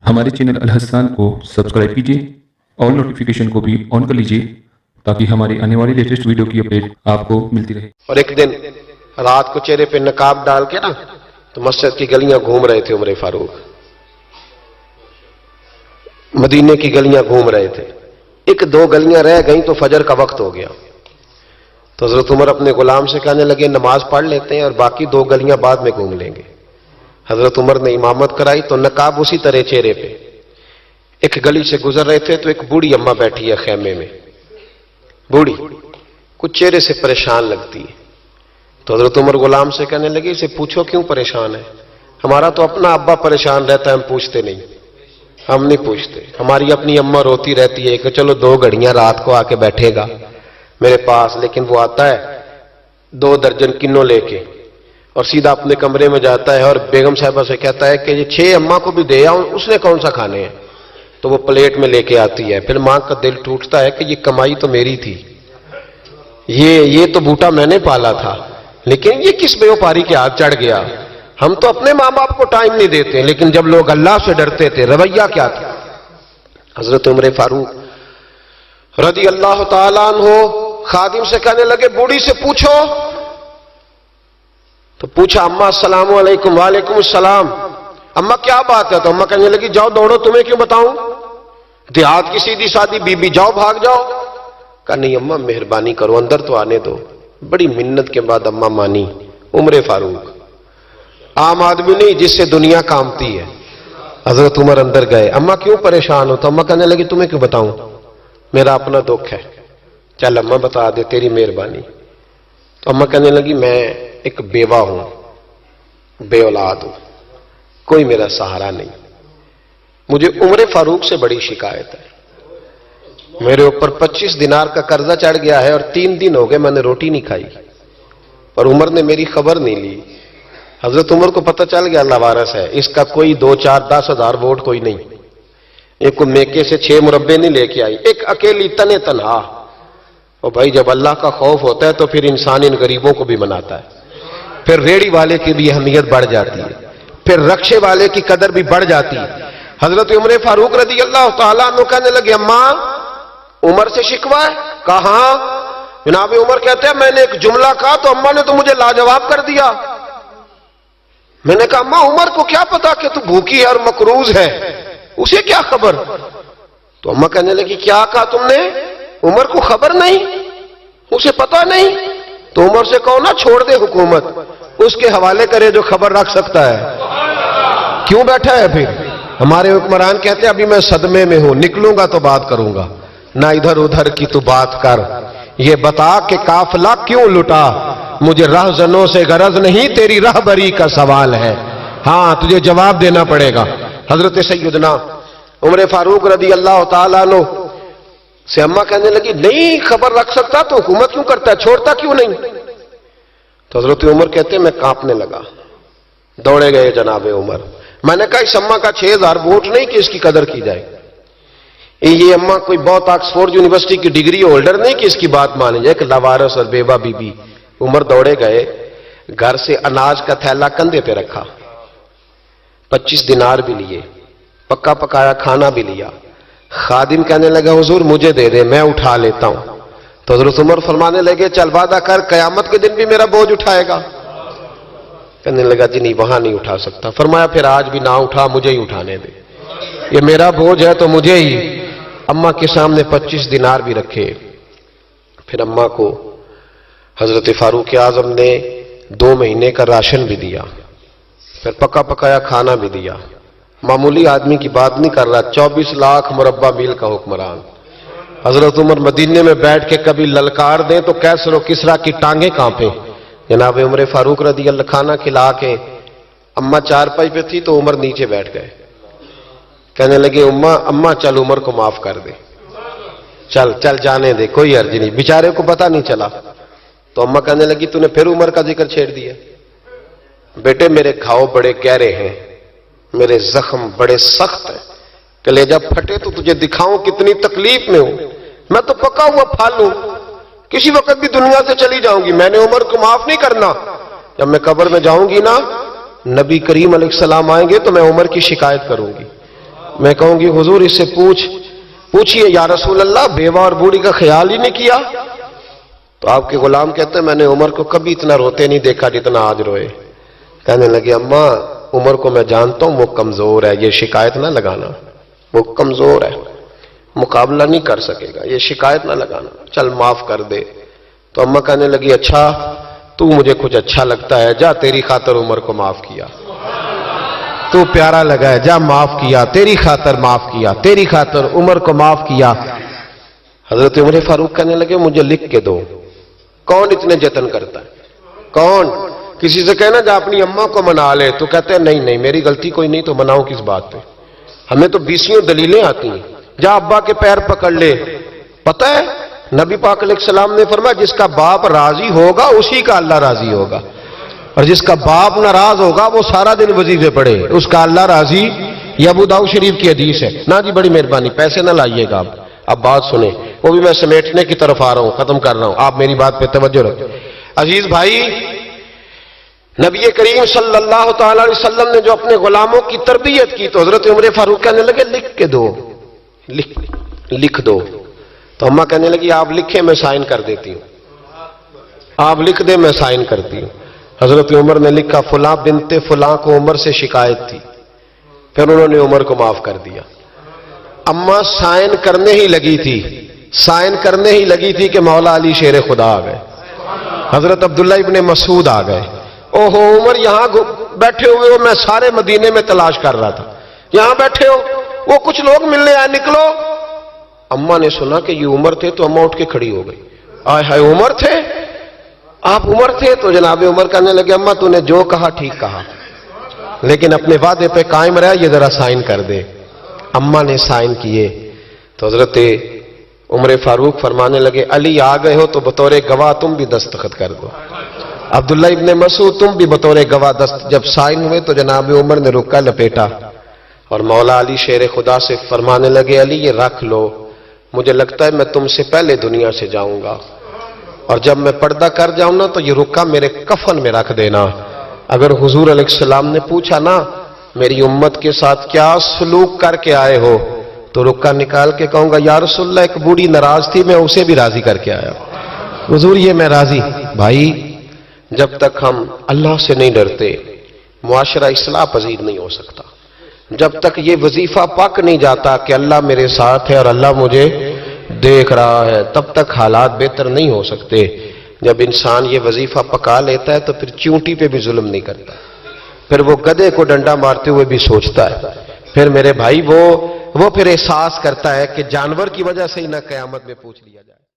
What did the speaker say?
हमारे चैनल अलहसान को सब्सक्राइब कीजिए और नोटिफिकेशन को भी ऑन कर लीजिए ताकि हमारी आने वाली लेटेस्ट वीडियो की अपडेट आपको मिलती रहे। और एक दिन रात को चेहरे पे नकाब डाल के ना तो मस्जिद की गलियां घूम रहे थे उमर फारूक, मदीने की गलियां घूम रहे थे। एक दो गलियां रह गई तो फजर का वक्त हो गया, तो हजरत उमर अपने गुलाम से कहने लगे नमाज पढ़ लेते हैं और बाकी दो गलियां बाद में घूम लेंगे। हजरत उमर ने इमामत कराई तो नकाब उसी तरह चेहरे पे। एक गली से गुजर रहे थे तो एक बूढ़ी अम्मा बैठी है खेमे में, बूढ़ी कुछ चेहरे से परेशान लगती है। तो हजरत उमर गुलाम से कहने लगे इसे पूछो क्यों परेशान है। हमारा तो अपना अब्बा परेशान रहता है, हम पूछते नहीं, हम नहीं पूछते। हमारी अपनी अम्मा रोती रहती है कि चलो 2 घड़ियां रात को आके बैठेगा मेरे पास, लेकिन वो आता है 2 दर्जन किन्नों लेके और सीधा अपने कमरे में जाता है और बेगम साहिबा से कहता है कि ये 6 अम्मा को भी दे आऊं, उसने कौन सा खाने हैं। तो वो प्लेट में लेके आती है। फिर मां का दिल टूटता है कि ये कमाई तो मेरी थी, ये तो बूटा मैंने पाला था, लेकिन ये किस व्यापारी के हाथ चढ़ गया। हम तो अपने मां बाप को टाइम नहीं देते, लेकिन जब लोग अल्लाह से डरते थे रवैया क्या था। हजरत उमर फारूक रजी अल्लाह ताला अन्हु खादिम से कहने लगे बूढ़ी से पूछो। तो पूछा अम्मा अस्सलाम वालेकुम। वालेकुम अस्सलाम। अम्मा क्या बात है। तो अम्मा कहने लगी जाओ दौड़ो, तुम्हें क्यों बताऊं, देहात की सीधी सादी बीबी, जाओ भाग जाओ। कहा नहीं अम्मा मेहरबानी करो, अंदर तो आने दो। बड़ी मिन्नत के बाद अम्मा मानी। उमर फारूक आम आदमी नहीं जिससे दुनिया कामती है। हजरत उमर अंदर गए। अम्मा क्यों परेशान हो। तो अम्मा कहने लगी तुम्हें क्यों बताऊं, मेरा अपना दुख है। चल अम्मा बता दे, तेरी मेहरबानी। तो अम्मा कहने लगी मैं एक बेवा हूं, बे औलाद हूं, कोई मेरा सहारा नहीं। मुझे उमर फारूक से बड़ी शिकायत है, मेरे ऊपर 25 दिनार का कर्जा चढ़ गया है और 3 दिन हो गए मैंने रोटी नहीं खाई, पर उमर ने मेरी खबर नहीं ली। हजरत उमर को पता चल गया लावारस है, इसका कोई 2, 4, 10 हजार वोट कोई नहीं। एक को मेके से 6 मुरब्बे नहीं लेके आई, एक अकेली तने तनहा। और भाई जब अल्लाह का खौफ होता है तो फिर इंसान इन गरीबों को भी मनाता है। फिर रेड़ी वाले की भी अहमियत बढ़ जाती है, फिर रक्षे वाले की कदर भी बढ़ जाती है। हजरत उमर फारूक रज़ी अल्लाह ताला अन्हु कहने लगे अम्मा उमर से शिकवा है। कहा जनाब उमर कहते हैं मैंने एक जुमला कहा तो अम्मा ने तो मुझे लाजवाब कर दिया। मैंने कहा अम्मा उमर को क्या पता कि तू भूखी है और मकरूज है, उसे क्या खबर। तो अम्मा कहने लगी क्या कहा तुमने, उमर को खबर नहीं, उसे पता नहीं। तो उमर से कहो ना छोड़ दे हुकूमत, उसके हवाले करे जो खबर रख सकता है। क्यों बैठा है फिर। हमारे हुक्मरान कहते हैं अभी मैं सदमे में हूं, निकलूंगा तो बात करूंगा, ना इधर उधर की तू बात कर, ये बता कि काफिला क्यों लुटा, मुझे रहजनों से गरज नहीं, तेरी रहबरी का सवाल है। हां तुझे जवाब देना पड़ेगा। हजरत सैयदना उमर फारूक रज़ी अल्लाह ताला अन्हु से अम्मा कहने लगी नहीं खबर रख सकता तो हुकूमत क्यों करता है, छोड़ता क्यों नहीं। तो हजरत उमर कहते हैं मैं कांपने लगा, दौड़े गए जनाब उमर। मैंने कहा इस अम्मा का 6000 वोट नहीं कि इसकी कदर की जाए, ये अम्मा कोई बहुत ऑक्सफोर्ड यूनिवर्सिटी की डिग्री होल्डर नहीं कि इसकी बात मानी जाए। एक लावारस और बेवा बीबी। उमर दौड़े गए, घर से अनाज का थैला कंधे पे रखा, 25 दिनार भी लिए, पक्का पकाया खाना भी लिया। खादिम कहने लगा हुजूर मुझे दे दे, मैं उठा लेता हूं। तो हजरत उमर फरमाने लगे चल वादा कर कयामत के दिन भी मेरा बोझ उठाएगा। कहने लगा जी नहीं वहां नहीं उठा सकता। फरमाया फिर आज भी ना उठा, मुझे ही उठाने दे, ये मेरा बोझ है तो मुझे ही। अम्मा के सामने 25 दिनार भी रखे। फिर अम्मा को हजरत फारूक आजम ने 2 महीने का राशन भी दिया, फिर पका पकाया खाना भी दिया। मामूली आदमी की बात नहीं कर रहा, 24 लाख मुरब्बा मील का हुक्मरान। हजरत उमर मदीने में बैठ के कभी ललकार दें तो कैसर और किसरा की टांगे कांपे। जनाब उमर फारूक रज़ी अल्लाह खाना खिला के अम्मा चारपाई पे थी तो उमर नीचे बैठ गए। कहने लगे अम्मा चल उमर को माफ कर दे, चल चल जाने दे, कोई अर्ज नहीं, बेचारे को पता नहीं चला। तो अम्मा कहने लगी तूने फिर उमर का जिक्र छेड़ दिया। बेटे मेरे घाव बड़े गहरे हैं, मेरे जख्म बड़े सख्त हैं, कलेजा फटे तो तुझे दिखाऊं कितनी तकलीफ में हूं। मैं तो पका हुआ फाल हूं, किसी वक्त भी दुनिया से चली जाऊंगी, मैंने उमर को माफ नहीं करना। जब मैं कब्र में जाऊंगी ना, नबी करीम अलैहिस्सलाम आएंगे तो मैं उमर की शिकायत करूंगी। मैं कहूंगी हुजूर इससे पूछिए या रसूल अल्लाह, बेवा और बूढ़ी का ख्याल ही नहीं किया? तो आपके गुलाम कहते हैं मैंने उमर को कभी इतना रोते नहीं देखा जितना आज रोए। कहने लगे अम्मा उमर को मैं जानता हूं, वो कमजोर है, ये शिकायत ना लगाना, वो कमजोर है, मुकाबला नहीं कर सकेगा, ये शिकायत ना लगाना, चल माफ कर दे। तो अम्मा कहने लगी अच्छा तू मुझे कुछ अच्छा लगता है, जा तेरी खातर उमर को माफ किया, तू प्यारा लगा है, जा माफ किया, तेरी खातर माफ किया, तेरी खातर उमर को माफ किया। हजरत उमर फारूक कहने लगे मुझे लिख के दो। कौन इतने जतन करता है? कौन? किसी से कहना जा अपनी अम्मा को मना ले, तो कहते हैं नहीं नहीं मेरी गलती कोई नहीं, तो मनाओ किस बात पे? हमें तो 20 दलीलें आती हैं। जा अब्बा के पैर पकड़ ले। पता है नबी पाक अलैहिस्सलाम ने फरमाया जिसका बाप राजी होगा उसी का अल्लाह राजी होगा, और जिसका बाप नाराज होगा वो सारा दिन वजीफे पढ़े, उसका अल्लाह राजी। ये अबू दाऊद शरीफ की हदीस है। ना जी बड़ी मेहरबानी, पैसे ना लाइएगा आप। अब बात सुने, वो भी मैं समेटने की तरफ आ रहा हूं, खत्म कर रहा हूं, आप मेरी बात पे तवज्जो रखें। अजीज भाई, नबी करीम सल्लल्लाहु तआला अलैहि वसल्लम ने जो अपने गुलामों की तरबियत की, तो हजरत उमर फारूक कहने लगे लिख के दो, लिख दो। तो अम्मा कहने लगी आप लिखे मैं साइन कर देती हूं, आप लिख दे मैं साइन करती हूं। हजरत उमर ने लिखा फुला बिनते फुला को उमर से शिकायत थी, फिर उन्होंने उमर को माफ कर दिया। अम्मा साइन करने ही लगी थी, साइन करने ही लगी थी कि मौला अली शेर खुदा आ गए, हजरत अब्दुल्ला इब्ने मसूद आ गए। ओहो उमर यहां बैठे हुए हो, मैं सारे मदीने में तलाश कर रहा था, यहां बैठे हो, वो कुछ लोग मिलने आए, निकलो। अम्मा ने सुना कि ये उमर थे तो अम्मा उठ के खड़ी हो गई। आय हाय उमर थे, आप उमर थे? तो जनाब उमर कहने लगे अम्मा तूने जो कहा ठीक कहा, लेकिन अपने वादे पे कायम रहा, ये जरा साइन कर दे। अम्मा ने साइन किए तो हजरत उमर फारूक फरमाने लगे अली आ गए हो तो बतौर गवाह तुम भी दस्तखत कर दो, अब्दुल्ला इब्ने मसूद तुम भी बतौर गवाह दस्त। जब साइन हुए तो जनाब उमर ने रुक्का लपेटा और मौला अली शेर खुदा से फरमाने लगे अली ये रख लो, मुझे लगता है मैं तुमसे पहले दुनिया से जाऊंगा, और जब मैं पर्दा कर जाऊं ना तो ये रुक्का मेरे कफन में रख देना। अगर हुजूर अलैहिस्सलाम ने पूछा ना मेरी उम्मत के साथ क्या सलूक करके आए हो, तो रुक्का निकाल के कहूंगा या रसूलल्लाह एक बूढ़ी नाराज थी, मैं उसे भी राजी करके आया, हुजूर ये मैं राजी। भाई जब तक हम अल्लाह से नहीं डरते मुआशरा इस्लाह पजीर नहीं हो सकता। जब तक ये वजीफा पक नहीं जाता कि अल्लाह मेरे साथ है और अल्लाह मुझे देख रहा है, तब तक हालात बेहतर नहीं हो सकते। जब इंसान ये वजीफा पका लेता है तो फिर चींटी पे भी जुल्म नहीं करता, फिर वो गधे को डंडा मारते हुए भी सोचता है, फिर मेरे भाई वो फिर एहसास करता है कि जानवर की वजह से ही ना कयामत में पूछ लिया जाए।